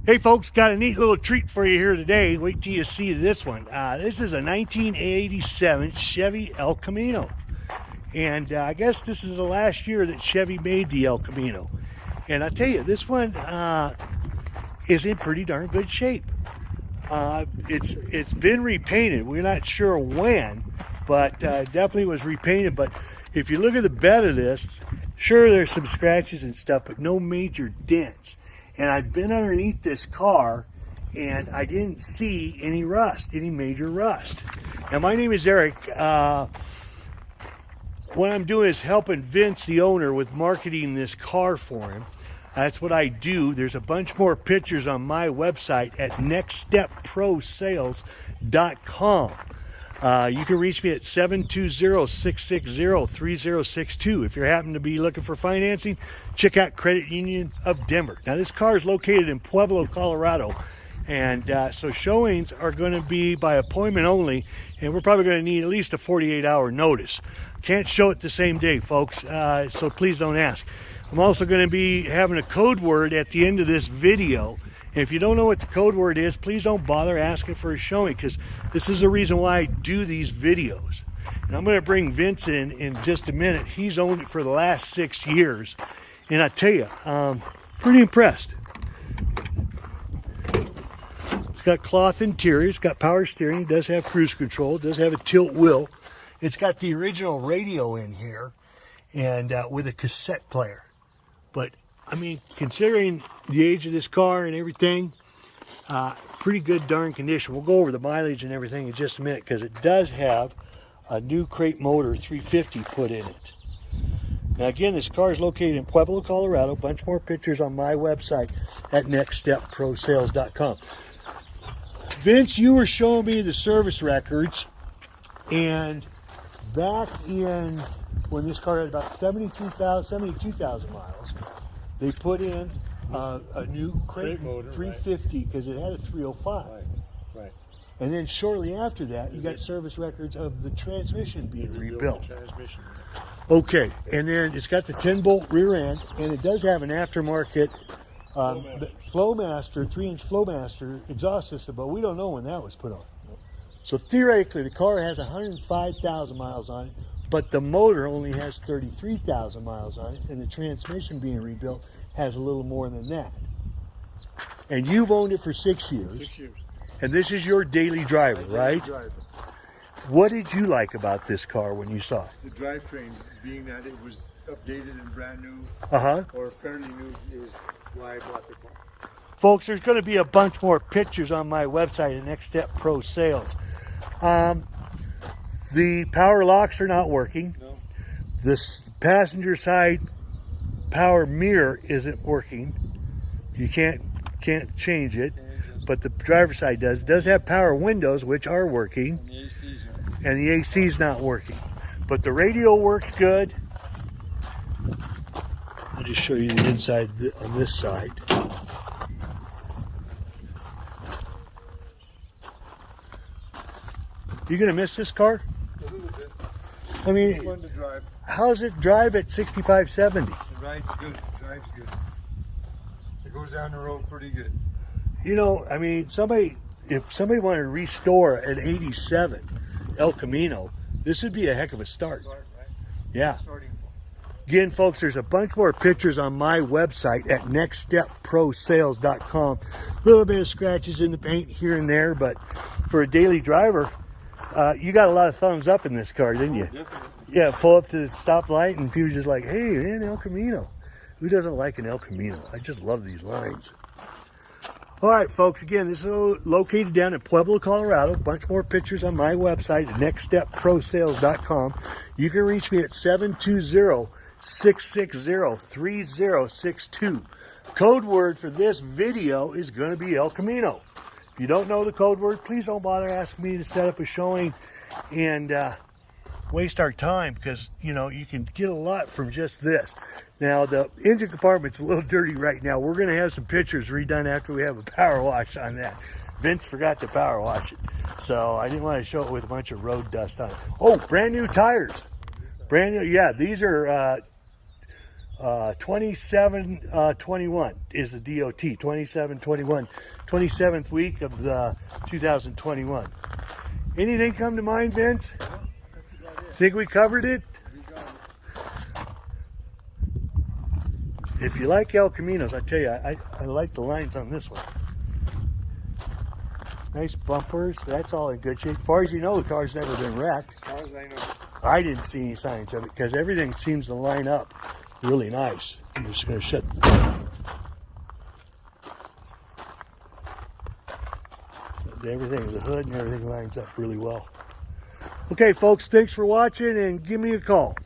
Hey folks, got a neat little treat for you here today. Wait till you see this one. This is a 1987 Chevy El Camino. And I guess this is the last year that Chevy made the El Camino. And I tell you, this one is in pretty darn good shape. It's been repainted. We're not sure when, but definitely was repainted. But if you look at the bed of this, sure there's some scratches and stuff, but no major dents. And I've been underneath this car and I didn't see any rust, any major rust. Now my name is Eric. What I'm doing is helping Vince, the owner, with marketing this car for him. That's what I do. There's a bunch more pictures on my website at nextstepprosales.com. You can reach me at 720-660-3062. If you're happening to be looking for financing, check out Credit Union of Denver. Now, this car is located in Pueblo, Colorado, and so showings are going to be by appointment only, and we're probably going to need at least a 48-hour notice. Can't show it the same day, folks, so please don't ask. I'm also going to be having a code word at the end of this video. And if you don't know what the code word is, please don't bother asking for a showing, because this is the reason why I do these videos. And I'm going to bring Vince in just a minute. He's owned it for the last 6 years. And I tell you, pretty impressed. It's got cloth interior. It's got power steering. It does have cruise control. It does have a tilt wheel. It's got the original radio in here and with a cassette player. But I mean, considering the age of this car and everything, pretty good darn condition. We'll go over the mileage and everything in just a minute, because it does have a new crate motor 350 put in it. Now again, this car is located in Pueblo, Colorado. A bunch more pictures on my website at nextstepprosales.com. Vince, you were showing me the service records, and back in when this car had about 72,000 miles, they put in a new crate motor, 350, because it had a 305. Right. And then shortly after that, you got service records of the transmission being rebuilt. Okay, and then it's got the 10-bolt rear end, and it does have an aftermarket Flowmaster, 3-inch Flowmaster exhaust system, but we don't know when that was put on. So theoretically, the car has 105,000 miles on it, but the motor only has 33,000 miles on it, and the transmission being rebuilt has a little more than that. And you've owned it for 6 years. 6 years. And this is your daily driver, right? Driver. What did you like about this car when you saw it? The drivetrain, being that it was updated and brand new, or fairly new, is why I bought the car. Folks, there's going to be a bunch more pictures on my website at Next Step Pro Sales. The power locks are not working. No. This passenger side power mirror isn't working. You can't change it, but the driver's side does. It does have power windows, which are working, and the AC's not working. But the radio works good. I'll just show you the inside on this side. You gonna miss this car? A little bit. I mean, It's fun to drive. how's it drive at 65, 70? It rides good. It drives good. It goes down the road pretty good. You know, I mean, if somebody wanted to restore an 87 El Camino, this would be a heck of a start. Start, right? Yeah. Starting point. Again, folks, there's a bunch more pictures on my website at nextstepprosales.com. A little bit of scratches in the paint here and there, but for a daily driver, you got a lot of thumbs up in this car, didn't you? Definitely. Yeah, pull up to the stoplight and people just like, hey, man, El Camino. Who doesn't like an El Camino? I just love these lines. All right, folks, again, this is located down in Pueblo, Colorado. A bunch more pictures on my website at nextstepprosales.com. You can reach me at 720-660-3062. Code word for this video is going to be El Camino. If you don't know the code word, please don't bother asking me to set up a showing and waste our time, because, you know, you can get a lot from just this. Now, the engine compartment's a little dirty right now. We're going to have some pictures redone after we have a power wash on that. Vince forgot to power wash it, so I didn't want to show it with a bunch of road dust on it. Oh, brand new tires. Brand new, yeah, these are 2721 is the DOT. 2721, 27th week of the 2021. Anything come to mind, Vince? That's about it. Think we covered it? We got it. If you like El Caminos, I tell you, I like the lines on this one. Nice bumpers. That's all in good shape. As far as you know, the car's never been wrecked. As far as I know. I didn't see any signs of it because everything seems to line up really nice. I'm just going to shut. Everything, the hood and everything lines up really well. Okay, folks, thanks for watching and give me a call.